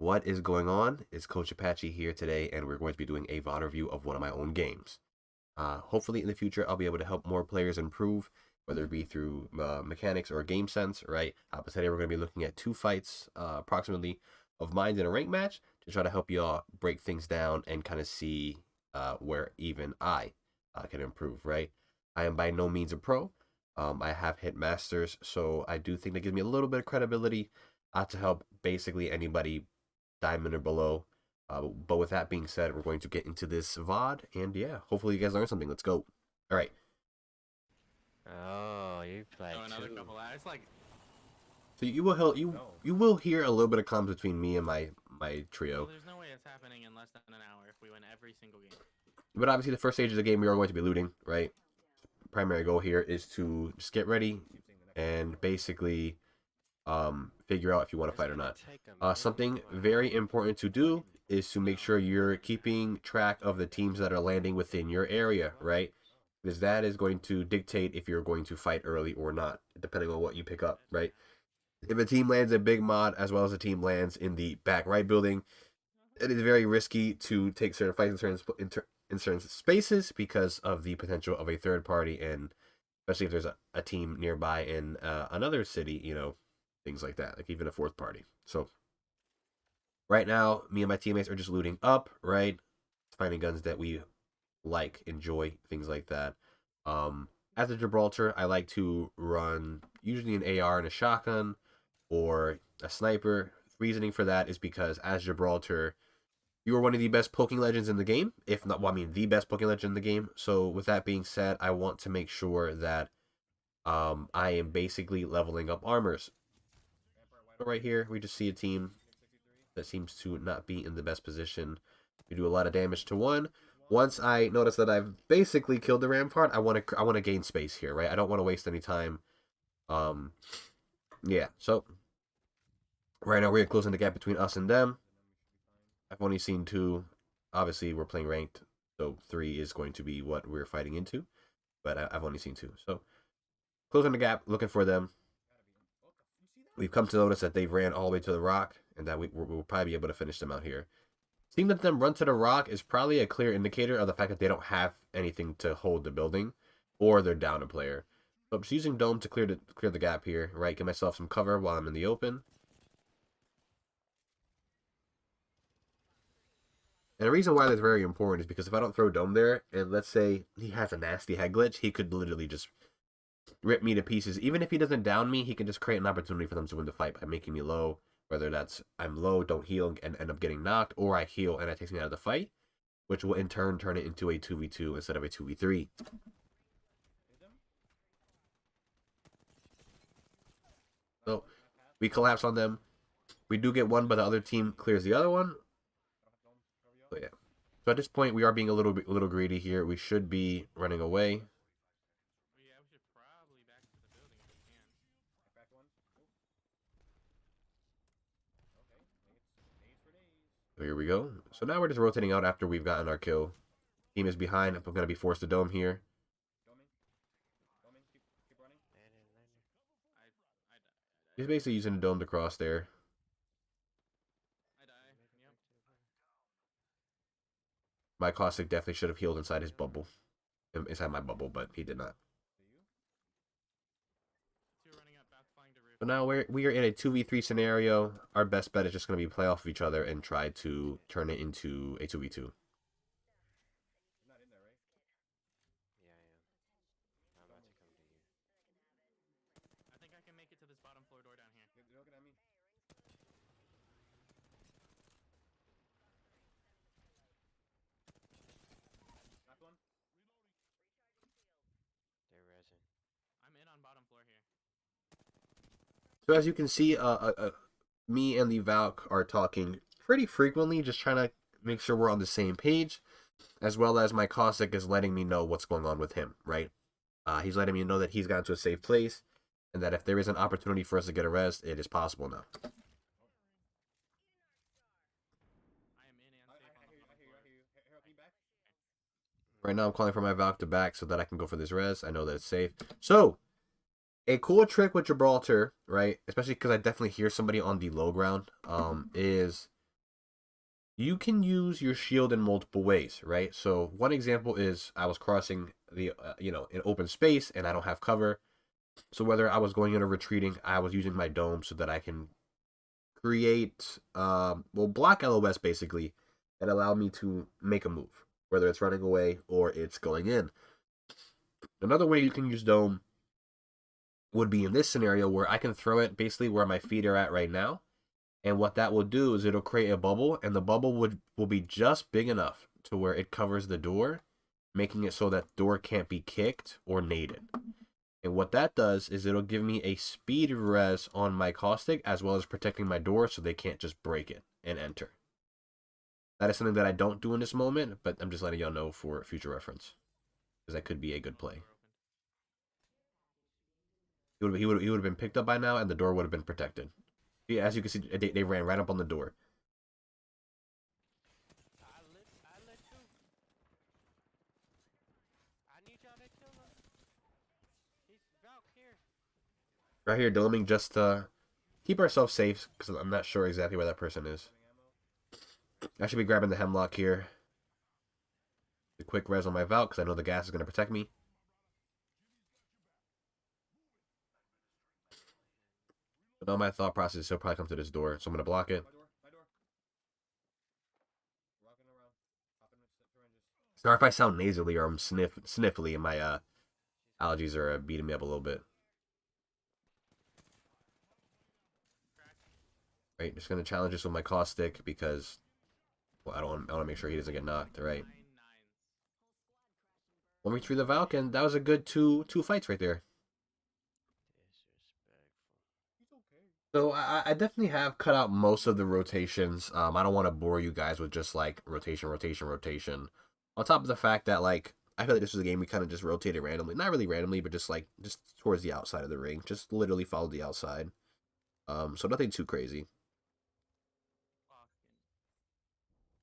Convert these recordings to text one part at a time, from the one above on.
What is going on? It's Coach Apxche here today, and we're going to be doing a VOD review of one of my own games. Hopefully, in the future, I'll be able to help more players improve, whether it be through mechanics or game sense, right? But today, we're going to be looking at two fights, approximately, of mine in a rank match to try to help you all break things down and kind of see where even I can improve, right? I am by no means a pro. I have hit masters, so I do think that gives me a little bit of credibility to help basically anybody diamond or below. But with that being said, we're going to get into this VOD, and yeah, hopefully you guys learned something. Let's go. All right. Oh, you play another too. couple hours. Like, So you will hear a little bit of comms between me and my trio. well, there's no way it's happening in less than an hour if we win every single game. But obviously, the first stage of the game, we are going to be looting, right? Primary goal here is to just get ready and basically figure out if you want to fight or not. Something very important to do is to make sure you're keeping track of the teams that are landing within your area, right? Because that is going to dictate if you're going to fight early or not, depending on what you pick up, right? If a team lands a big mod as well as a team lands in the back right building, it is very risky to take certain fights in certain spaces because of the potential of a third party, and especially if there's a team nearby in another city, things like that, like even a fourth party. So right now, me and my teammates are just looting up, right? Finding guns that we like, enjoy, things like that. As a Gibraltar, I like to run usually an AR and a shotgun or a sniper. Reasoning for that is because as Gibraltar, you are one of the best poking legends in the game, if not, well, I mean, the best poking legend in the game. So with that being said, I want to make sure that I am basically leveling up armors. So right here, we just see a team that seems to not be in the best position. We do a lot of damage to one. Once I notice that I've basically killed the rampart, I want to gain space here, right? I don't want to waste any time. Um, yeah. So right now we're closing the gap between us and them. I've only seen two. Obviously, we're playing ranked, so three is going to be what we're fighting into. But I've only seen two. So closing the gap, looking for them. We've come to notice that they've ran all the way to the rock, and that we'll probably be able to finish them out here. Seeing that them run to the rock is probably a clear indicator of the fact that they don't have anything to hold the building, or they're down a player. So I'm just using Dome to clear the gap here, right? Give myself some cover while I'm in the open. And the reason why that's very important is because if I don't throw Dome there, and let's say he has a nasty head glitch, he could literally just rip me to pieces. Even if he doesn't down me, he can just create an opportunity for them to win the fight by making me low. Whether that's I'm low, don't heal, and end up getting knocked, or I heal and it takes me out of the fight, which will in turn turn it into a 2v2 instead of a 2v3. So we collapse on them. We do get one, but the other team clears the other one. So yeah. So at this point, we are being a little greedy here. We should be running away. Yeah, we should probably back to the building if we can. So here we go. So now we're just rotating out after we've gotten our kill. Team is behind. I'm going to be forced to dome here. He's basically using the dome to cross there. I die. Yep. My caustic definitely should have healed inside his bubble. Inside my bubble, but he did not. Two running up, about to find the roof. So now we are in a 2v3 scenario. Our best bet is just going to be play off of each other and try to turn it into a 2v2. Yeah, I am. I'm about to come to you. I think I can make it to this bottom floor door down here. They're resin. I'm in on bottom floor here. So as you can see, me and the Valk are talking pretty frequently, just trying to make sure we're on the same page, as well as my caustic is letting me know what's going on with him, right? He's letting me know that he's gotten to a safe place, and that if there is an opportunity for us to get a rest, it is possible now. I am in and safe on the bottom floor. Right now I'm calling for my Valk to back so that I can go for this res. I know that it's safe. So, a cool trick with Gibraltar, right, especially because I definitely hear somebody on the low ground, is you can use your shield in multiple ways, right? So one example is I was crossing the an open space and I don't have cover. So whether I was going in or retreating, I was using my dome so that I can create block LOS basically and allow me to make a move, whether it's running away or it's going in. Another way you can use dome would be in this scenario where I can throw it basically where my feet are at right now. And what that will do is it'll create a bubble, and the bubble will be just big enough to where it covers the door, making it so that door can't be kicked or naded. And what that does is it'll give me a speed res on my caustic as well as protecting my door so they can't just break it and enter. That is something that I don't do in this moment, but I'm just letting y'all know for future reference. Because that could be a good play. He would have been picked up by now and the door would have been protected. Yeah, as you can see, they ran right up on the door. I let you. I need y'all to kill him. He's Valk here. Right here, doming just to keep ourselves safe, because I'm not sure exactly where that person is. I should be grabbing the hemlock here. The quick res on my Valk, because I know the gas is going to protect me. But all my thought process is he'll probably come to this door, so I'm going to block it. Sorry if I sound nasally or I'm sniffly and my allergies are beating me up a little bit. Right, just going to challenge this with my caustic because, well, I want to make sure he doesn't get knocked, right? 1 v3 the Valk, and that was a good two fights right there. So I definitely have cut out most of the rotations. I don't want to bore you guys with just like rotation. On top of the fact that like I feel like this was a game we kind of just rotated randomly, not really randomly, but just towards the outside of the ring, just literally followed the outside. So nothing too crazy.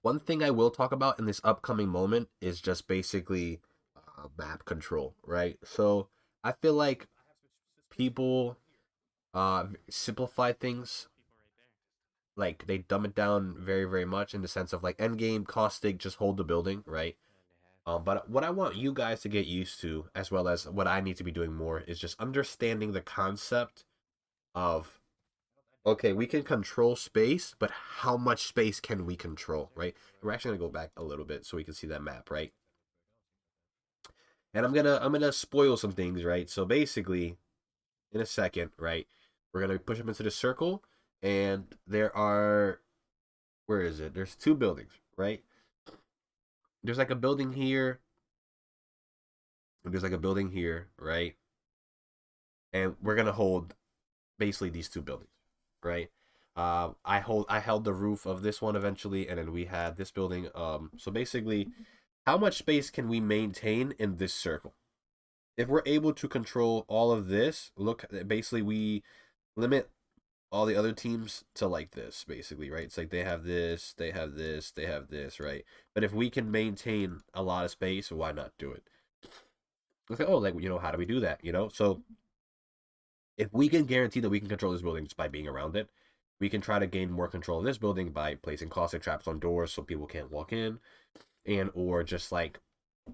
One thing I will talk about in this upcoming moment is just basically map control, right? So I feel like people simplify things, like they dumb it down very very much in the sense of like end game caustic, just hold the building, right? But what I want you guys to get used to, as well as what I need to be doing more, is just understanding the concept of, okay, we can control space, but how much space can we control, right? We're actually gonna go back a little bit so we can see that map, right? And I'm gonna spoil some things, right? So basically, in a second, right, we're gonna push up into the circle, and there are, where is it? There's two buildings, right? There's like a building here. There's like a building here, right? And we're gonna hold basically these two buildings, right? I held the roof of this one eventually, and then we had this building. So basically, how much space can we maintain in this circle? If we're able to control all of this, look, basically we limit all the other teams to like this, basically, right? It's like they have this, they have this, they have this, right? But if we can maintain a lot of space, why not do it? It's like, oh, like, how do we do that? So if we can guarantee that we can control this building just by being around it, we can try to gain more control of this building by placing caustic traps on doors so people can't walk in, and or just like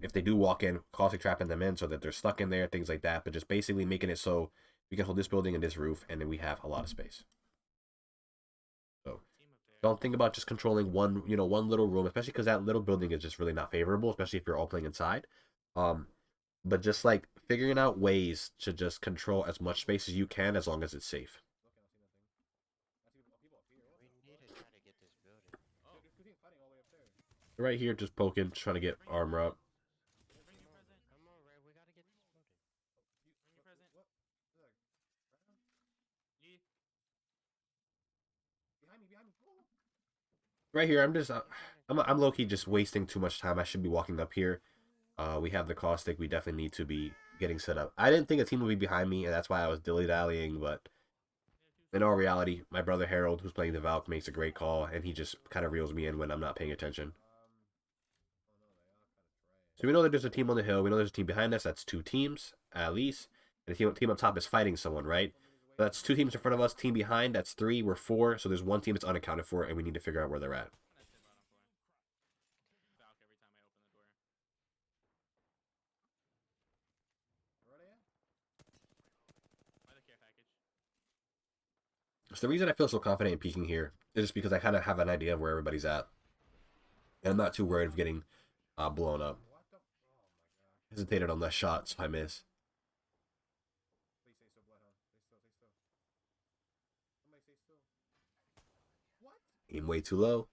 if they do walk in, caustic trapping them in so that they're stuck in there, things like that. But just basically making it so we can hold this building and this roof, and then we have a lot of space. So don't think about just controlling one little room, especially because that little building is just really not favorable, especially if you're all playing inside. But just like figuring out ways to just control as much space as you can as long as it's safe. We need to try to get this building. Right here, just poking, just trying to get armor up. Come on, Ray. We gotta get this building. Right here, I'm low key just wasting too much time. I should be walking up here. We have the caustic. We definitely need to be getting set up. I didn't think a team would be behind me, and that's why I was dilly-dallying, but in all reality, my brother Harold, who's playing the Valk, makes a great call, and he just kind of reels me in when I'm not paying attention. So we know that there's a team on the hill. We know there's a team behind us. That's two teams, at least. And the team up top is fighting someone, right? So that's two teams in front of us. Team behind, that's three. We're four. So there's one team that's unaccounted for, and we need to figure out where they're at. So the reason I feel so confident in peeking here is just because I kind of have an idea of where everybody's at. And I'm not too worried of getting blown up. Hesitated on that shot, so I miss. Aim way too low.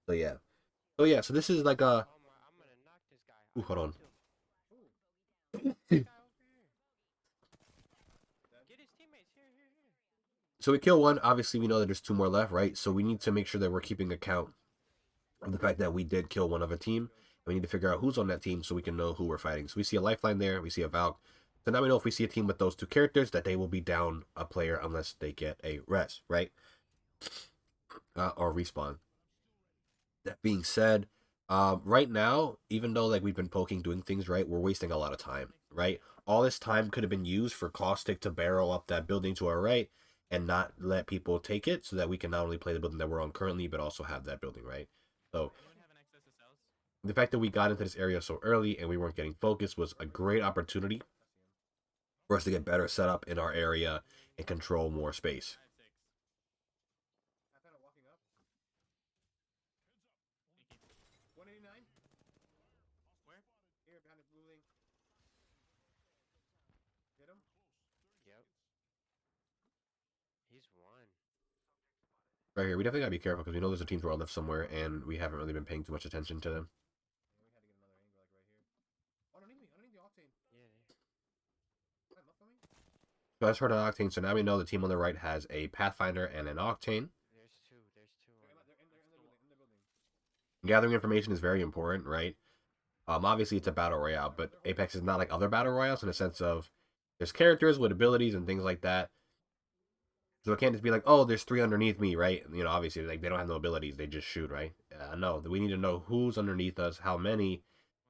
So yeah. So yeah, so this is like a... Oh my, I'm gonna knock this guy. Ooh, hold on. This guy over here. Get his teammates. Here. So we kill one. Obviously, we know that there's 2 more left, right? So we need to make sure that we're keeping account of the fact that we did kill one of a team. We need to figure out who's on that team so we can know who we're fighting. So we see a lifeline there. We see a Valk. So now we know if we see a team with those 2 characters that they will be down a player unless they get a res, right? Or respawn. That being said, right now, even though like we've been poking, doing things right, we're wasting a lot of time, right? All this time could have been used for Caustic to barrel up that building to our right and not let people take it, so that we can not only play the building that we're on currently, but also have that building, right? So Anyone have an excess of cells? the fact that we got into this area so early and we weren't getting focused was a great opportunity for us to get better set up in our area and control more space. I have 6. Thinking. 189? Where? Here, behind the blue link. Hit him? Yep. He's one. Right here, we definitely gotta be careful because we know there's a team to our left somewhere, and we haven't really been paying too much attention to them. Yeah, we had to get another angle, like right here. Oh, underneath me, underneath the octane. Yeah. Is that enough for me? So that's for the Octane. So now we know the team on the right has a Pathfinder and an Octane. There's two. There's two. They're in the building, in the building. Gathering information is very important, right? Obviously it's a battle royale, but Apex is not like other battle royales in the sense of there's characters with abilities and things like that. So it can't just be like, oh, there's 3 underneath me, right? You know, obviously like they don't have no abilities, they just shoot, right? No, we need to know who's underneath us, how many,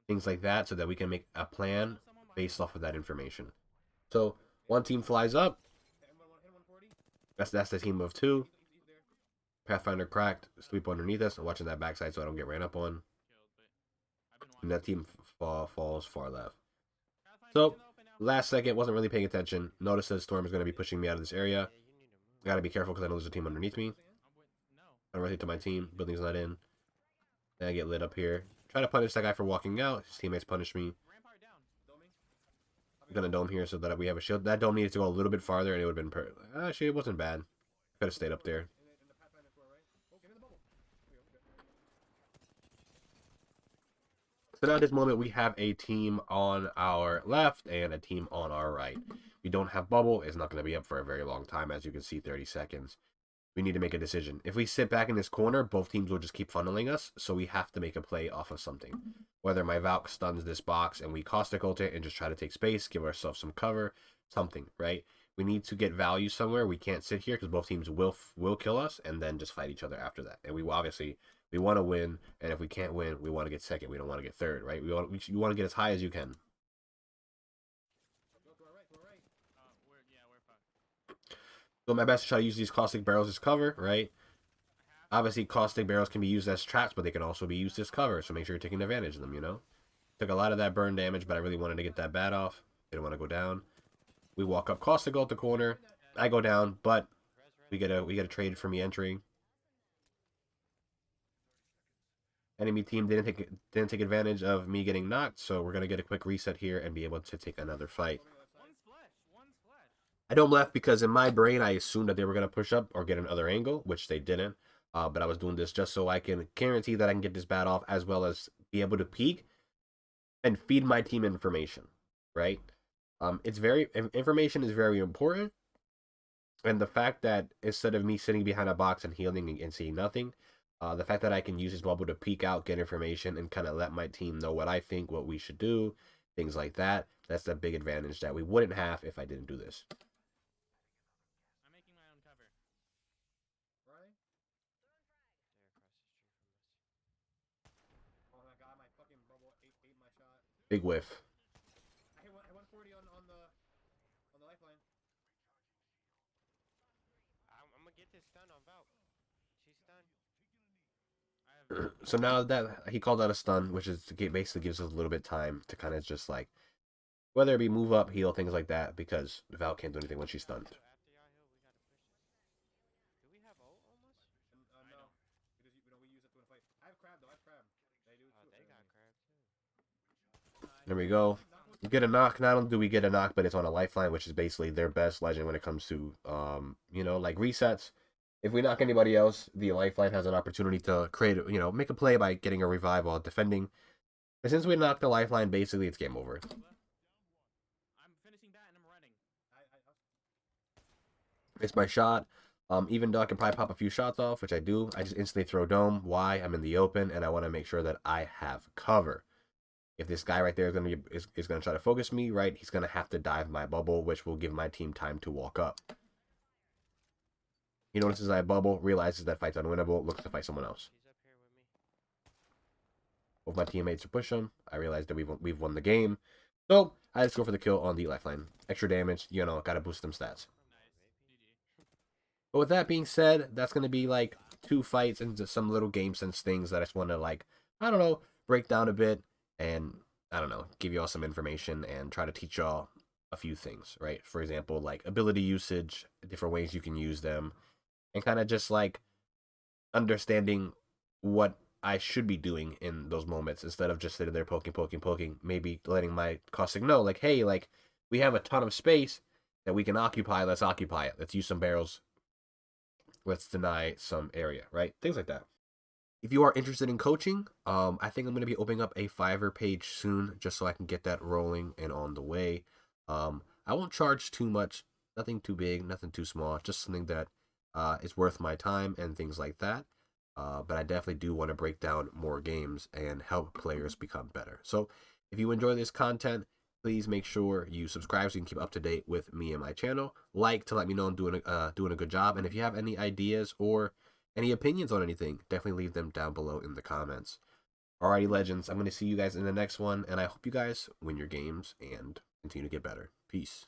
things like that, so that we can make a plan based off of that information. So one team flies up. Hit him 140. That's the team of 2. He's there. Pathfinder cracked, sweep underneath us. I'm watching that backside so I don't get ran up on. Killed, but I've been And watching. that team falls far left. Pathfinder's So in the open now. last second, wasn't really paying attention. Noticed that Storm is going to be pushing me out of this area. Yeah, you need to move. I gotta be careful because I know there's a team underneath me. No. I rotate to my team. Building's not in. Then I get lit up here. Try to punish that guy for walking out. His teammates punish me. Rampart down. Doming. I'm gonna dome here so that we have a shield. That dome needed to go a little bit farther, and it would have been actually, it wasn't bad. Could have stayed up there. In the Pathfinder floor, right? Oh, get in the bubble. There we go. So now at this moment, we have a team on our left and a team on our right. We don't have bubble. It's not going to be up for a very long time. As you can see, 30 seconds. We need to make a decision. If we sit back in this corner, both teams will just keep funneling us. So we have to make a play off of something. Whether my Valk stuns this box and we caustic ult it and just try to take space, give ourselves some cover, something, right? We need to get value somewhere. We can't sit here because both teams will kill us and then just fight each other after that. And we obviously we want to win, and if we can't win, we want to get second. We don't want to get third, right? You want to get as high as you can. Go to our right, to our right. We're fucked. So my best to try to use these caustic barrels as cover, right? Obviously, caustic barrels can be used as traps, but they can also be used as cover. So make sure you're taking advantage of them. You know, took a lot of that burn damage, but I really wanted to get that bat off. Didn't want to go down. We walk up caustic ult the corner. I go down, but we get a trade for me entering. Enemy team didn't take advantage of me getting knocked, so we're gonna get a quick reset here and be able to take another fight. One's flesh. One's flesh. I don't left because in my brain I assumed that they were gonna push up or get another angle, which they didn't. But I was doing this just so I can guarantee that I can get this bat off, as well as be able to peek and feed my team information, right? Information is very important, and the fact that instead of me sitting behind a box and healing and seeing nothing, the fact that I can use this bubble to peek out, get information, and kind of let my team know what I think, what we should do, things like that. That's a big advantage that we wouldn't have if I didn't do this. I'm making my own cover. Right? They're across the street from us. Oh my god, my fucking bubble ate my shot. Big whiff. I hit 140 on the lifeline. I'm gonna get this stun on Valk. She's stunned. I have. So now that he called out a stun, which is basically gives us a little bit of time to kind of just like, whether it be move up, heal, things like that, because Val can't do anything when she's stunned. So after y'all heal, we gotta push There we go. You get a knock. Not only do we get a knock, but it's on a lifeline, which is basically their best legend when it comes to, you know, like resets. If we knock anybody else, the lifeline has an opportunity to create, you know, make a play by getting a revive while defending. But since we knocked the lifeline, basically it's game over. I'm finishing that and I'm running. It's my shot. Even though I can probably pop a few shots off, which I do, I just instantly throw dome. Why? I'm in the open, and I want to make sure that I have cover. If this guy right there is gonna try to focus me, right, he's gonna have to dive my bubble, which will give my team time to walk up. He notices I have bubble, realizes that fight's unwinnable, looks to fight someone else. He's up here with me. Both my teammates are push him. I realize that we've won the game, so I just go for the kill on the lifeline. Extra damage, you know, gotta boost them stats. Nice. GG. But with that being said, that's gonna be like 2 fights into some little game sense things that I just want to, like, I don't know, break down a bit and, I don't know, give you all some information and try to teach y'all a few things, right? For example, like ability usage, different ways you can use them, and kind of just like understanding what I should be doing in those moments instead of just sitting there poking, maybe letting my caustic know, like, hey, like, we have a ton of space that we can occupy, let's occupy it. Let's use some barrels. Let's deny some area, right? Things like that. If you are interested in coaching, I think I'm going to be opening up a Fiverr page soon just so I can get that rolling and on the way. I won't charge too much, nothing too big, nothing too small, just something that is worth my time and things like that. But I definitely do want to break down more games and help players become better. So if you enjoy this content, please make sure you subscribe so you can keep up to date with me and my channel. Like to let me know I'm doing a good job. And if you have any ideas or any opinions on anything, definitely leave them down below in the comments. Alrighty, legends, I'm going to see you guys in the next one, and I hope you guys win your games and continue to get better. Peace.